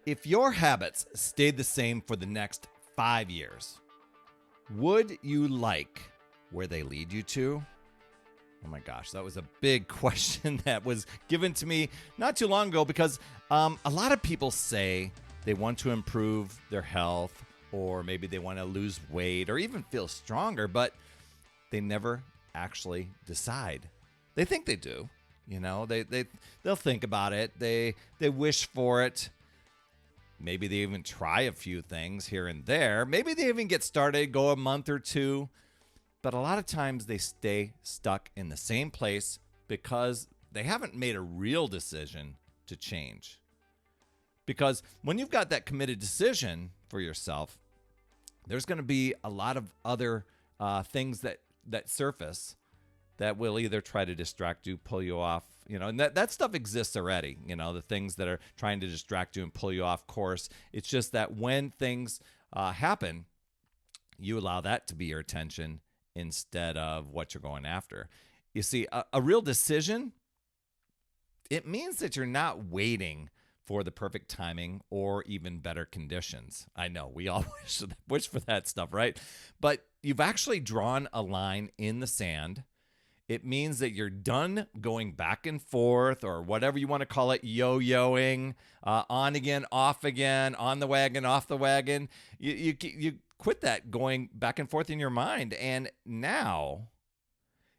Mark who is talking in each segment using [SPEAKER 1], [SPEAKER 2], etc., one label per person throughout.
[SPEAKER 1] If your habits stayed the same for the next 5 years, would you like where they lead you to? Oh my gosh, that was a big question that was given to me not too long ago because a lot of people say they want to improve their health or maybe they want to lose weight or even feel stronger, but they never actually decide. They think they do. You know, they'll think about it. They wish for it. Maybe they even try a few things here and there. Maybe they even get started, go a month or two. But a lot of times they stay stuck in the same place because they haven't made a real decision to change. Because when you've got that committed decision for yourself, there's going to be a lot of other things that surface that will either try to distract you, pull you off, and that stuff exists already, the things that are trying to distract you and pull you off course. It's just that when things happen, you allow that to be your attention instead of what you're going after. You see, a real decision, it means that you're not waiting for the perfect timing or even better conditions. I know we all wish for that stuff, right? But you've actually drawn a line in the sand. It means that you're done going back and forth or whatever you want to call it, yo-yoing, on again, off again, on the wagon, off the wagon. You quit that going back and forth in your mind. And now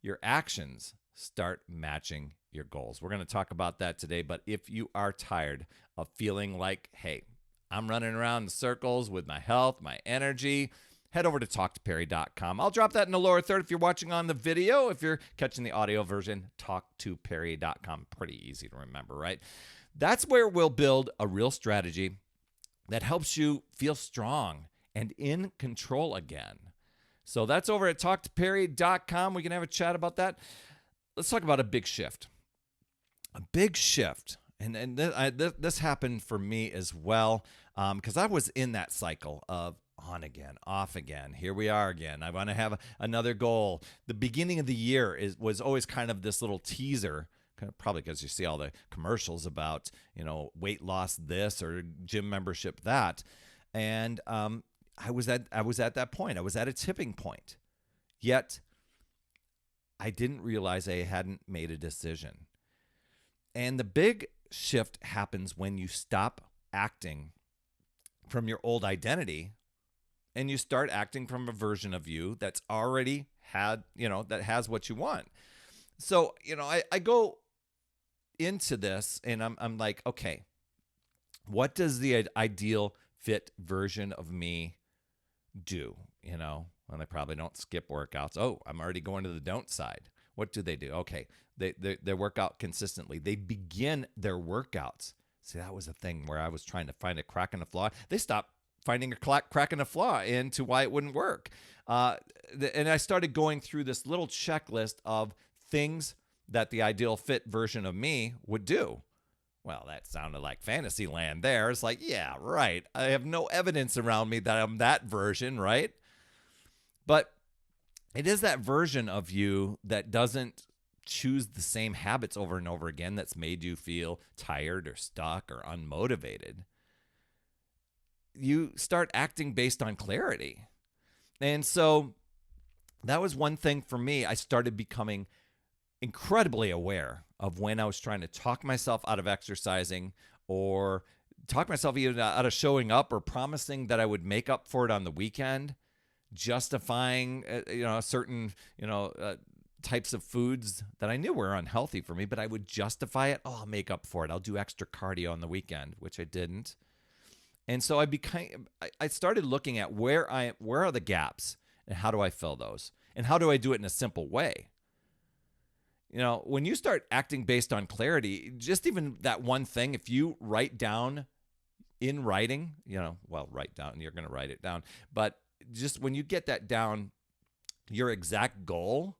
[SPEAKER 1] your actions start matching your goals. We're going to talk about that today. But if you are tired of feeling like, hey, I'm running around in circles with my health, my energy, head over to talktoperry.com. I'll drop that in the lower third if you're watching on the video. If you're catching the audio version, talktoperry.com. Pretty easy to remember, right? That's where we'll build a real strategy that helps you feel strong and in control again. So that's over at talktoperry.com. We can have a chat about that. Let's talk about a big shift. A big shift. And this happened for me as well because I was in that cycle of on again, off again. Here we are again. I want to have another goal. The beginning of the year was always kind of this little teaser, probably because you see all the commercials about, weight loss this or gym membership that. And I was at that point. I was at a tipping point. Yet I didn't realize I hadn't made a decision. And the big shift happens when you stop acting from your old identity and you start acting from a version of you that's already had, that has what you want. So, I go into this and I'm like, okay, what does the ideal fit version of me do? And they probably don't skip workouts. Oh, I'm already going to the don't side. What do? Okay, they work out consistently. They begin their workouts. See, that was a thing where I was trying to find a crack in the flaw. They stopped finding a crack in a flaw into why it wouldn't work. And I started going through this little checklist of things that the ideal fit version of me would do. Well, that sounded like fantasy land there. It's like, yeah, right. I have no evidence around me that I'm that version, right? But it is that version of you that doesn't choose the same habits over and over again that's made you feel tired or stuck or unmotivated. You start acting based on clarity. And so that was one thing for me. I started becoming incredibly aware of when I was trying to talk myself out of exercising or talk myself even out of showing up or promising that I would make up for it on the weekend, justifying, certain, types of foods that I knew were unhealthy for me, but I would justify it. Oh, I'll make up for it. I'll do extra cardio on the weekend, which I didn't. And so I started looking at where are the gaps and how do I fill those? And how do I do it in a simple way? When you start acting based on clarity, just even that one thing, if you write down in writing, write down, you're going to write it down. But just when you get that down, your exact goal,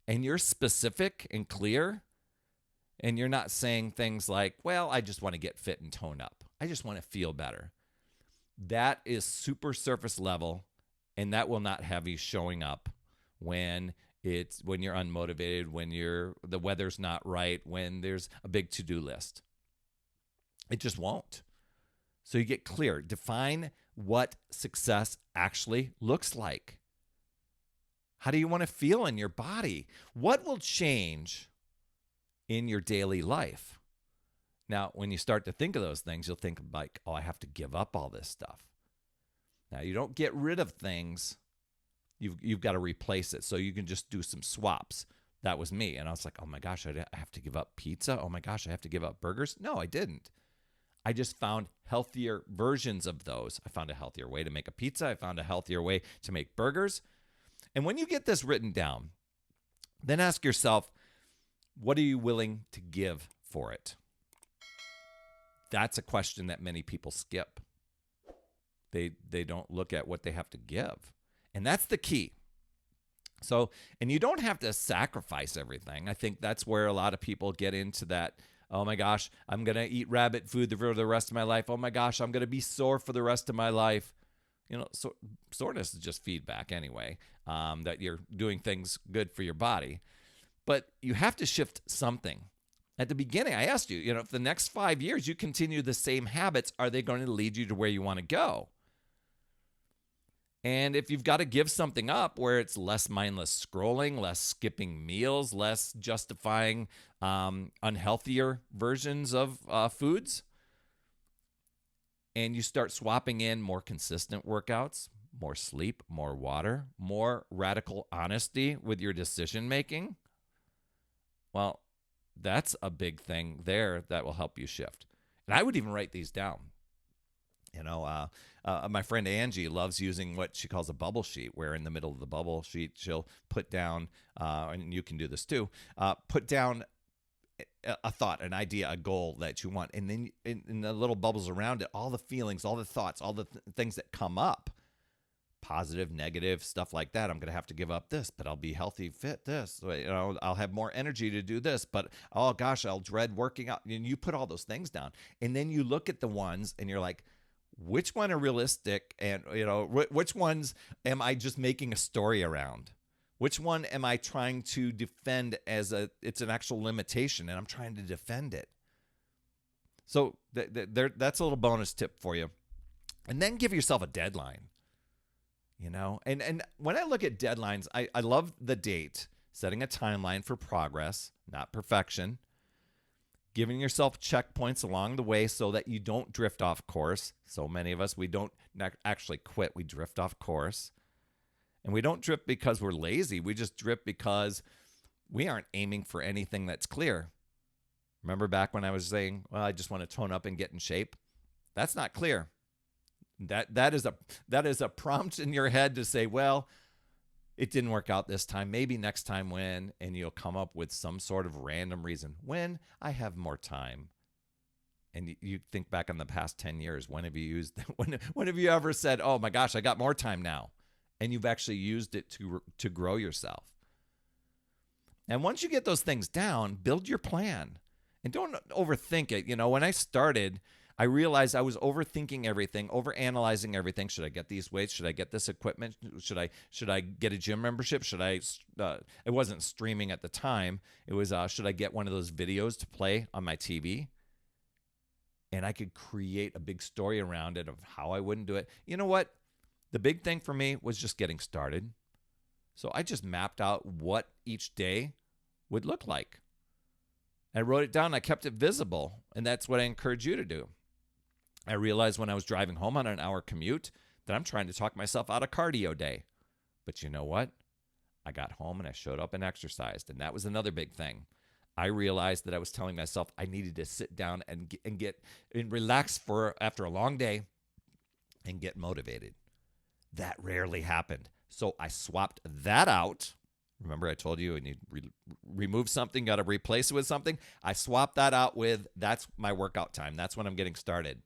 [SPEAKER 1] and you're specific and clear, and you're not saying things like, well, I just want to get fit and tone up. I just want to feel better. That is super surface level, and that will not have you showing up when you're unmotivated, when the weather's not right, when there's a big to-do list. It just won't. So you get clear. Define what success actually looks like. How do you want to feel in your body? What will change in your daily life? Now, when you start to think of those things, you'll think like, oh, I have to give up all this stuff. Now, you don't get rid of things. You've got to replace it. So you can just do some swaps. That was me. And I was like, oh my gosh, I have to give up pizza. Oh my gosh, I have to give up burgers. No, I didn't. I just found healthier versions of those. I found a healthier way to make a pizza. I found a healthier way to make burgers. And when you get this written down, then ask yourself, what are you willing to give for it? That's a question that many people skip. They don't look at what they have to give. And that's the key. So, and you don't have to sacrifice everything. I think that's where a lot of people get into that, oh my gosh, I'm going to eat rabbit food for the rest of my life. Oh my gosh, I'm going to be sore for the rest of my life. You know, so soreness is just feedback anyway, that you're doing things good for your body. But you have to shift something. At the beginning, I asked you, if the next 5 years you continue the same habits, are they going to lead you to where you want to go? And if you've got to give something up where it's less mindless scrolling, less skipping meals, less justifying unhealthier versions of foods, and you start swapping in more consistent workouts, more sleep, more water, more radical honesty with your decision making, well, that's a big thing there that will help you shift. And I would even write these down. My friend Angie loves using what she calls a bubble sheet, where in the middle of the bubble sheet, she'll put down, and you can do this too, put down a thought, an idea, a goal that you want. And then in the little bubbles around it, all the feelings, all the thoughts, all the things that come up, positive, negative, stuff like that. I'm going to have to give up this, but I'll be healthy, fit this. I'll have more energy to do this, but oh gosh, I'll dread working out. And you put all those things down. And then you look at the ones and you're like, which one are realistic? And, which ones am I just making a story around? Which one am I trying to defend as it's an actual limitation and I'm trying to defend it? So that's a little bonus tip for you. And then give yourself a deadline, And when I look at deadlines, I love the date, setting a timeline for progress, not perfection. Giving yourself checkpoints along the way so that you don't drift off course. So many of us, we don't actually quit. We drift off course. And we don't drift because we're lazy. We just drift because we aren't aiming for anything that's clear. Remember back when I was saying, well, I just want to tone up and get in shape? That's not clear. That is a prompt in your head to say, well, it didn't work out this time. Maybe next time when, and you'll come up with some sort of random reason. When I have more time. And you think back on the past 10 years. When have you when have you ever said, oh my gosh, I got more time now? And you've actually used it to grow yourself. And once you get those things down, build your plan. And don't overthink it. When I started, I realized I was overthinking everything, overanalyzing everything. Should I get these weights? Should I get this equipment? Should I get a gym membership? It wasn't streaming at the time. It was, should I get one of those videos to play on my TV? And I could create a big story around it of how I wouldn't do it. You know what? The big thing for me was just getting started. So I just mapped out what each day would look like. I wrote it down. I kept it visible. And that's what I encourage you to do. I realized when I was driving home on an hour commute that I'm trying to talk myself out of cardio day. But you know what? I got home and I showed up and exercised. And that was another big thing. I realized that I was telling myself I needed to sit down and relax after a long day and get motivated. That rarely happened. So I swapped that out. Remember I told you when you remove something, got to replace it with something? I swapped that out with, that's my workout time. That's when I'm getting started.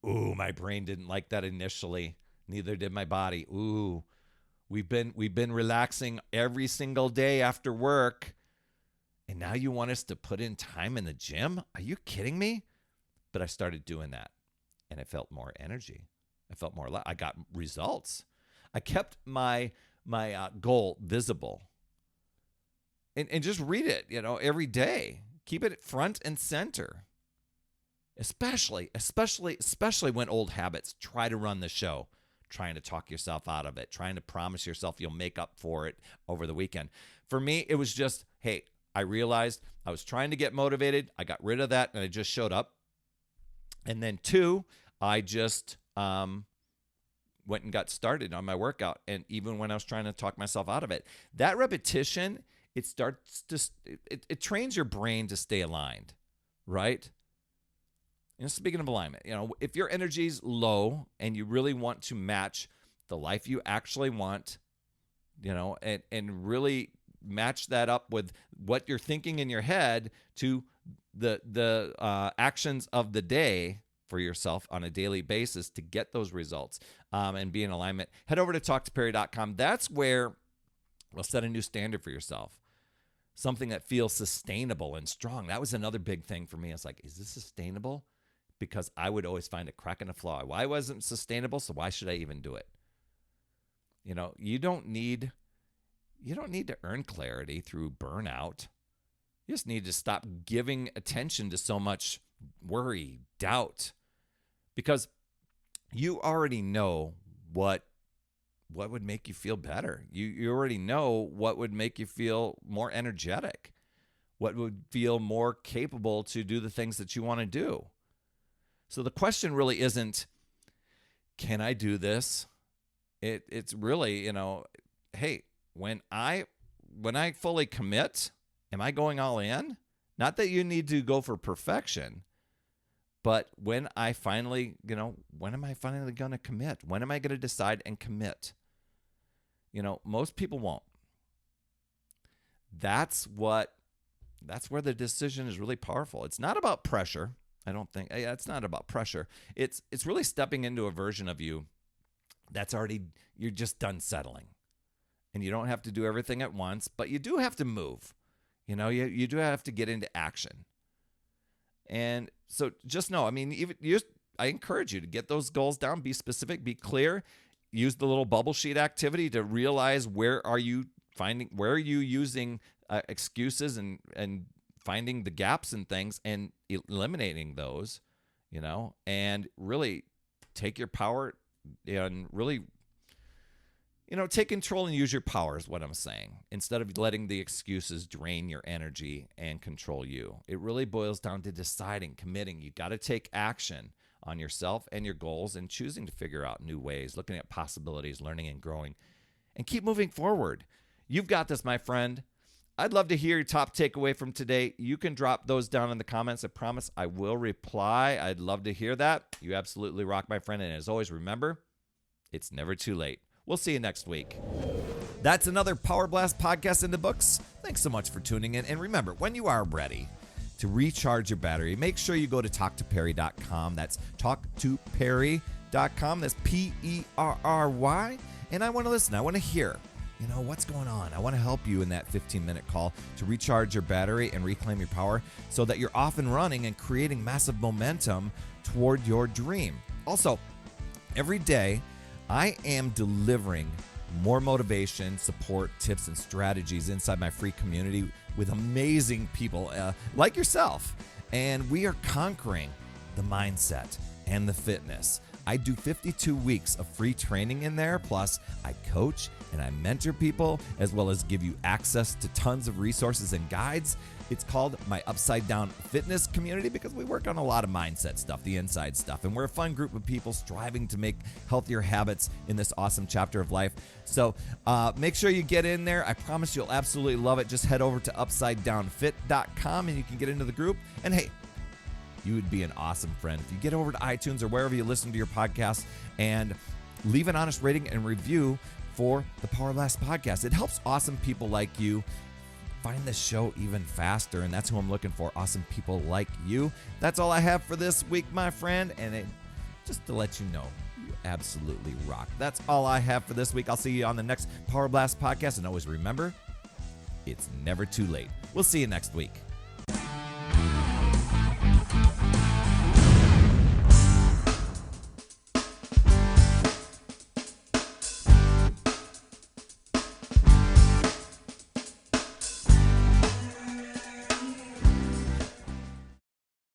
[SPEAKER 1] Ooh, my brain didn't like that initially. Neither did my body. Ooh, we've been relaxing every single day after work. And now you want us to put in time in the gym? Are you kidding me? But I started doing that. And I felt more energy. I felt more, I got results. I kept my goal visible. And just read it, every day. Keep it front and center. especially when old habits try to run the show, trying to talk yourself out of it, trying to promise yourself you'll make up for it over the weekend. For me, it was just, hey, I realized I was trying to get motivated. I got rid of that, and I just showed up. And then 2, I just went and got started on my workout. And even when I was trying to talk myself out of it, that repetition, it trains your brain to stay aligned, right? Speaking of alignment, if your energy's low and you really want to match the life you actually want, and really match that up with what you're thinking in your head to the actions of the day for yourself on a daily basis to get those results and be in alignment, head over to talktoperry.com. That's where we'll set a new standard for yourself, something that feels sustainable and strong. That was another big thing for me. I was like, is this sustainable? Because I would always find a crack in a flaw. Why wasn't sustainable? So why should I even do it? You don't need to earn clarity through burnout. You just need to stop giving attention to so much worry, doubt, because you already know what would make you feel better. You already know what would make you feel more energetic, what would feel more capable to do the things that you want to do. So the question really isn't, can I do this? It's really, hey, when I fully commit, am I going all in? Not that you need to go for perfection, but when I finally, when am I finally going to commit? When am I going to decide and commit? Most people won't. That's where the decision is really powerful. It's not about pressure. I don't think it's not about pressure. It's really stepping into a version of you that's already, you're just done settling. And you don't have to do everything at once, but you do have to move. You do have to get into action. And so just know, I encourage you to get those goals down, be specific, be clear, use the little bubble sheet activity to realize where are you using excuses and finding the gaps and things and eliminating those, and really take your power and really, take control and use your power is what I'm saying, instead of letting the excuses drain your energy and control you. It really boils down to deciding, committing. You got to take action on yourself and your goals and choosing to figure out new ways, looking at possibilities, learning and growing, and keep moving forward. You've got this, my friend. I'd love to hear your top takeaway from today. You can drop those down in the comments. I promise I will reply. I'd love to hear that. You absolutely rock, my friend. And as always, remember, it's never too late. We'll see you next week. That's another Power Blast podcast in the books. Thanks so much for tuning in. And remember, when you are ready to recharge your battery, make sure you go to talktoperry.com. That's talktoperry.com. That's Perry. And I want to listen. I want to hear. What's going on? I want to help you in that 15-minute call to recharge your battery and reclaim your power so that you're off and running and creating massive momentum toward your dream. Also, every day, I am delivering more motivation, support, tips, and strategies inside my free community with amazing people like yourself. And we are conquering the mindset and the fitness. I do 52 weeks of free training in there. Plus, I coach and I mentor people, as well as give you access to tons of resources and guides. It's called my Upside Down Fitness Community because we work on a lot of mindset stuff, the inside stuff. And we're a fun group of people striving to make healthier habits in this awesome chapter of life. So make sure you get in there. I promise you'll absolutely love it. Just head over to upsidedownfit.com and you can get into the group. And hey, you would be an awesome friend if you get over to iTunes or wherever you listen to your podcast and leave an honest rating and review for the Power Blast podcast. It helps awesome people like you find the show even faster, and that's who I'm looking for, awesome people like you. That's all I have for this week, my friend, and just to let you know, you absolutely rock. That's all I have for this week. I'll see you on the next Power Blast podcast, and always remember, it's never too late. We'll see you next week.